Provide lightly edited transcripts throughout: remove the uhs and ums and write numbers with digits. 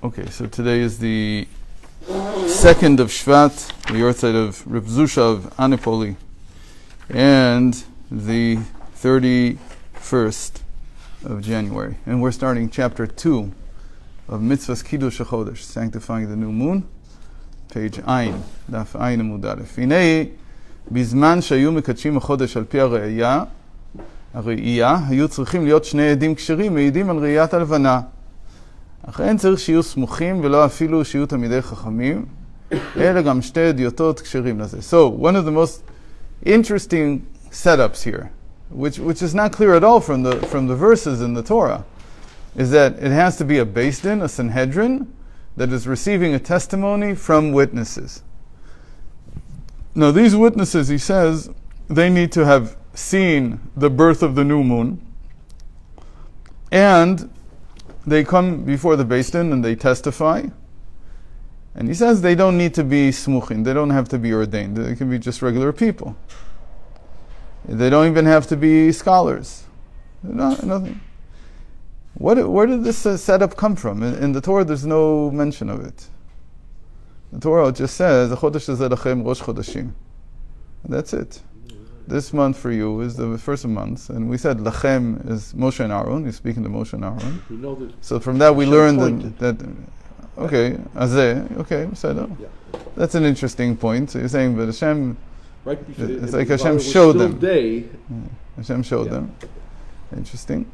Okay, so today is the 2nd of Shvat, the Yortzeit of Reb Zusha of Anipoli, and the 31st of January. And we're starting chapter 2 of Mitzvahs Kiddush HaChodesh, Sanctifying the New Moon, page Ayin, Daf Ayin Amud Aleph. Hinei, בזמן שהיו מקדשים החודש על פי הראייה, היו צריכים להיות שני עדים כשרים, מעידים על ראיית הלבנה. אכן צריך שיהיו סמוכים ולא אפילו שיהיו תלמידי חכמים, אלא גם שתי עדיותות כשרים לזה. So, one of the most interesting setups here, which is not clear at all from the verses in the Torah, is that it has to be a Beis Din, a Sanhedrin, that is receiving a testimony from witnesses. Now, these witnesses, he says, they need to have seen the birth of the new moon, and they come before the Beis Din and they testify. And he says they don't need to be smuchin, they don't have to be ordained, they can be just regular people. They don't even have to be scholars. Nothing. Where did this setup come from? In the Torah, there's no mention of it. The Torah just says, "Chodesh hazeh lachem rosh chodeshim." That's it. This month for you is the first of months, and we said lachem is Moshe and Aaron. He's speaking to Moshe and Aaron. We know that. So from that we learned that okay, azeh, okay, yeah. That's an interesting point. So you're saying that Hashem, right before, it's like Hashem showed them. Day. Hashem showed them. Interesting.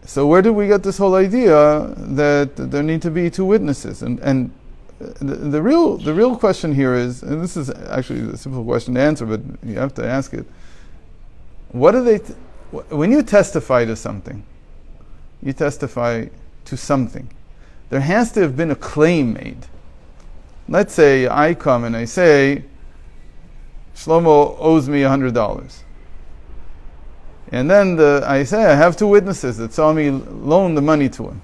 So where did we get this whole idea that there need to be two witnesses? And the real question here is, and this is actually a simple question to answer, but you have to ask it. What do they? When you testify to something, you testify to something. There has to have been a claim made. Let's say I come and I say, Shlomo owes me $100. And then I say, I have two witnesses that saw me loan the money to him.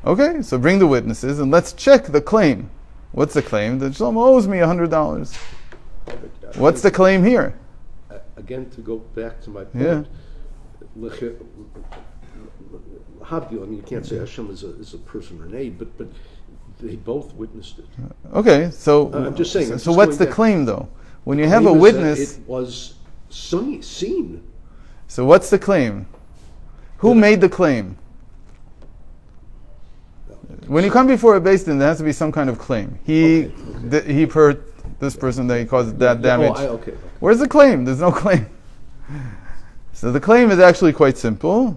Okay, so bring the witnesses and let's check the claim. What's the claim? That Shlomo owes me $100. What's the claim here? Again, to go back to my point, I mean, you can't say Hashem is a person or an aid, but they both witnessed it. Okay, so I'm just saying. So what's the claim, though? When you have a witness, it was seen. So what's the claim? Who made the claim? When you come before a Beis Din, there has to be some kind of claim. He hurt this person, that he caused that damage. Okay. Where's the claim? There's no claim. So the claim is actually quite simple.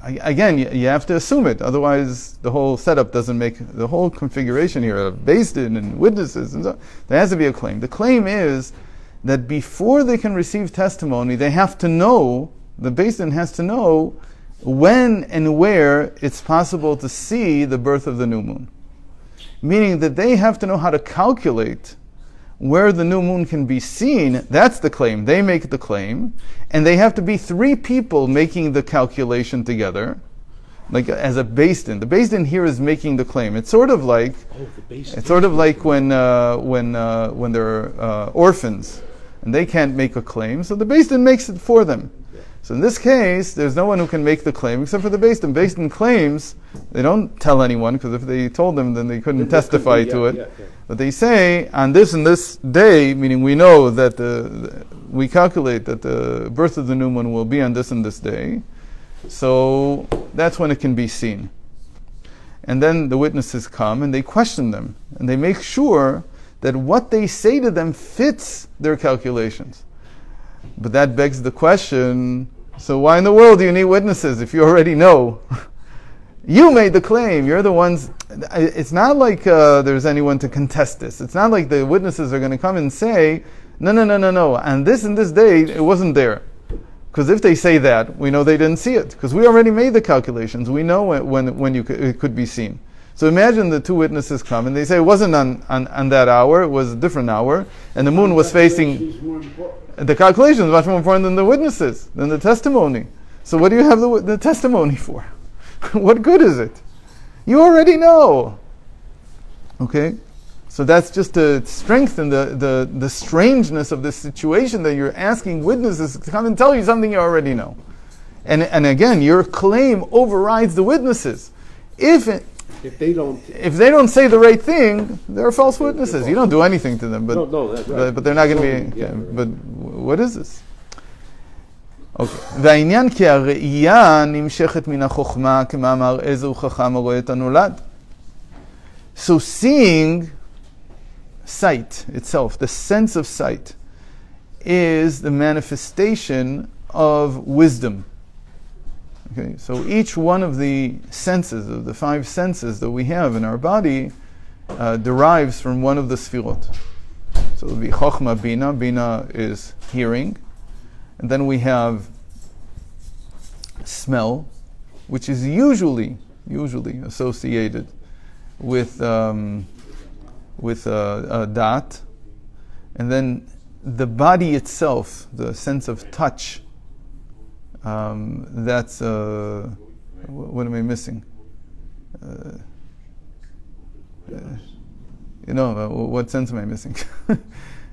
Again, you have to assume it. Otherwise, the whole setup doesn't make the whole configuration here of Beis Din and witnesses and so. There has to be a claim. The claim is that before they can receive testimony, they have to know, the Beis Din has to know when and where it's possible to see the birth of the new moon. Meaning that they have to know how to calculate where the new moon can be seen. That's the claim. They make the claim. And they have to be three people making the calculation together, like as a Beis Din. The Beis Din here is making the claim. It's sort of like when they're orphans and they can't make a claim, so the Beis Din makes it for them. So in this case, there's no one who can make the claim except for the Beis Din. Beis Din claims, they don't tell anyone, because if they told them, then they couldn't testify to it. But they say, on this and this day, meaning we know that we calculate that the birth of the new moon will be on this and this day. So that's when it can be seen. And then the witnesses come and they question them. And they make sure that what they say to them fits their calculations. But that begs the question, so why in the world do you need witnesses if you already know? You made the claim, you're the ones. It's not like there's anyone to contest this. It's not like the witnesses are going to come and say, no, on this and this day, it wasn't there. Because if they say that, we know they didn't see it. Because we already made the calculations. We know when it could be seen. So imagine the two witnesses come and they say it wasn't on that hour, it was a different hour, and the moon was facing. The calculation is much more important than the witnesses, than the testimony. So what do you have the testimony for? What good is it? You already know. Okay? So that's just to strengthen the strangeness of this situation, that you're asking witnesses to come and tell you something you already know. And again, your claim overrides the witnesses. If they don't, say the right thing, they're false witnesses. You don't do anything to them, but that's right. but they're not going to be. But what is this? Okay. והעניין כי הראייה נמשכת מן החוכמה כמאמר איזהו חכם הרואה את הנולד. So seeing, sight itself, the sense of sight, is the manifestation of wisdom. Okay, so each one of the senses, of the 5 senses that we have in our body, derives from one of the sfirot. So it will be chokhmah, bina. Bina is hearing. And then we have smell, which is usually associated with dat. And then the body itself, the sense of touch, that's what am I missing? What sense am I missing?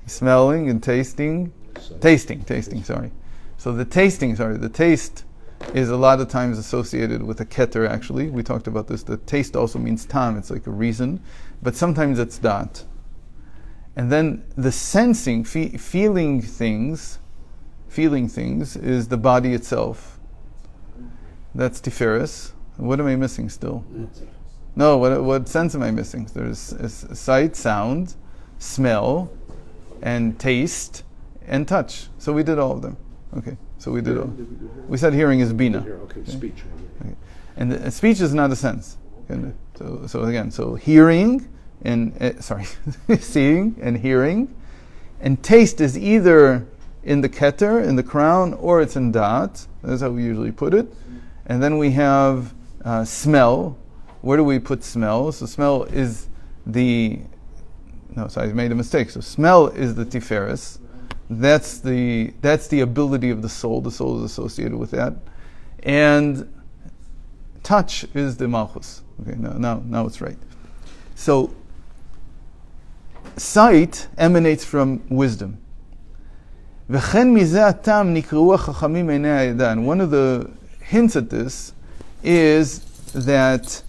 Smelling and tasting. Tasting, sorry. So the taste is a lot of times associated with a keter, actually. We talked about this. The taste also means tam, it's like a reason. But sometimes it's dat. And then the sensing, feeling things is the body itself. That's tiferes. What am I missing still? No, what sense am I missing? There's sight, sound, smell, and taste, and touch. So we did all of them. Okay, so we did all. We said hearing is bina. Okay, speech. Okay. And speech is not a sense. Okay. So again, hearing and seeing and hearing, and taste is either in the keter, in the crown, or it's in dat. That's how we usually put it. And then we have smell. Where do we put smell? So smell is I made a mistake. So smell is the tiferes. That's the ability of the soul. The soul is associated with that. And touch is the malchus. Okay, now it's right. So sight emanates from wisdom. And one of the hints at this is that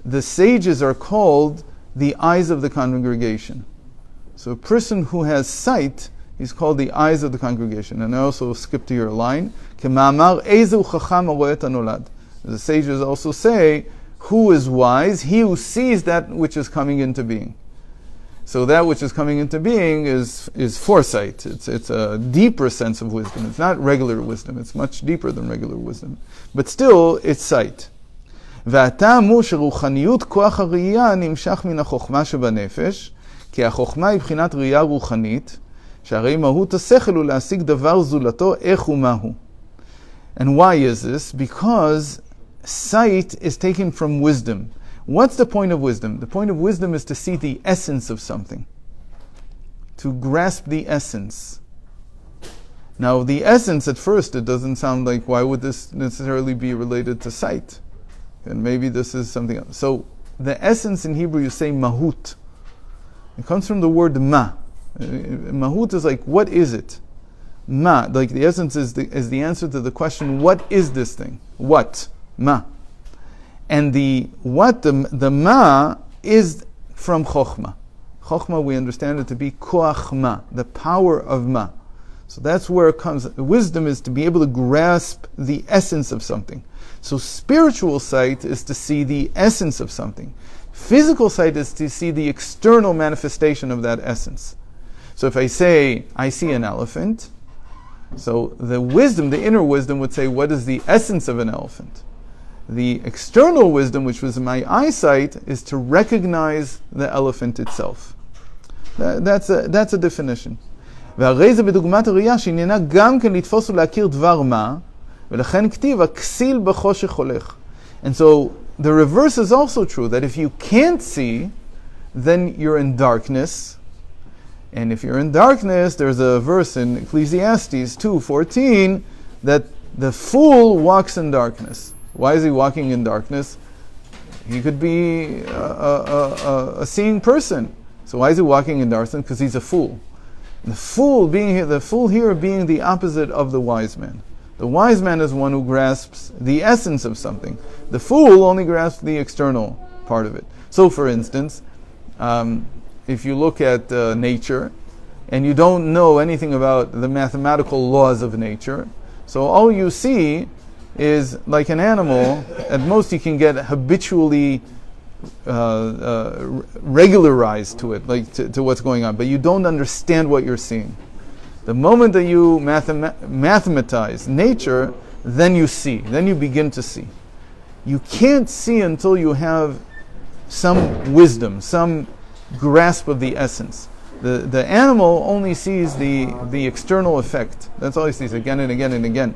the sages are called the eyes of the congregation. So a person who has sight is called the eyes of the congregation. And I also skipped to your line. The sages also say, who is wise? He who sees that which is coming into being. So that which is coming into being is foresight. It's a deeper sense of wisdom. It's not regular wisdom. It's much deeper than regular wisdom. But still, it's sight. והטעם הוא שרוחניות כוח הראייה נמשך מן החוכמה שבנפש, כי החוכמה היא בחינת ראייה רוחנית, שהרי מהות השכל הוא להשיג דבר זולתו איך ומהו. And why is this? Because sight is taken from wisdom. What's the point of wisdom? The point of wisdom is to see the essence of something, to grasp the essence. Now, the essence, at first, it doesn't sound like, why would this necessarily be related to sight? And maybe this is something else. So, the essence in Hebrew, you say mahut. It comes from the word ma. Mahut is like, what is it? Ma, like the essence is the answer to the question, what is this thing? What? Ma. And the ma is from chokhmah. Chokhmah, we understand it to be koach ma, the power of ma. So that's where it comes. Wisdom is to be able to grasp the essence of something. So spiritual sight is to see the essence of something. Physical sight is to see the external manifestation of that essence. So if I say, I see an elephant, so the wisdom, the inner wisdom would say, what is the essence of an elephant? The external wisdom, which was my eyesight, is to recognize the elephant itself. That's a definition. והרי זה בדוגמת הראייה שעניינה גם כן לתפוס ולהכיר דבר מה, ולכן כתיב, הכסיל בחושך הולך. And so the reverse is also true, that if you can't see, then you're in darkness. And if you're in darkness, there's a verse in Ecclesiastes 2:14 that the fool walks in darkness. Why is he walking in darkness? He could be a seeing person. So why is he walking in darkness? Because he's a fool. The fool here being the opposite of the wise man. The wise man is one who grasps the essence of something. The fool only grasps the external part of it. So, for instance, if you look at nature, and you don't know anything about the mathematical laws of nature, so all you see is like an animal. At most, you can get habitually regularized to it, like to what's going on, but you don't understand what you're seeing. The moment that you mathematize nature, then you see, then you begin to see. You can't see until you have some wisdom, some grasp of the essence. The animal only sees the external effect. That's all he sees again and again and again.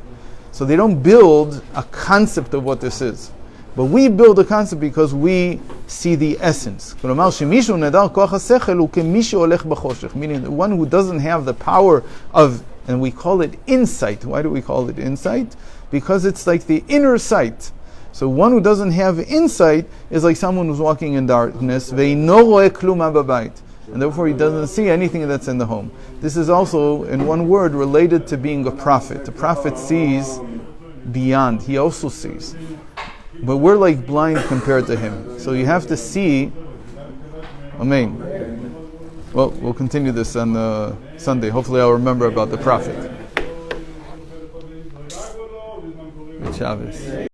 So they don't build a concept of what this is. But we build a concept because we see the essence. Meaning the one who doesn't have the power of, and we call it insight. Why do we call it insight? Because it's like the inner sight. So one who doesn't have insight is like someone who's walking in darkness, and therefore he doesn't see anything that's in the home. This is also, in one word, related to being a prophet. The prophet sees beyond. He also sees. But we're like blind compared to him. So you have to see. Amen. Well, we'll continue this on Sunday. Hopefully I'll remember about the prophet. Good Shabbos.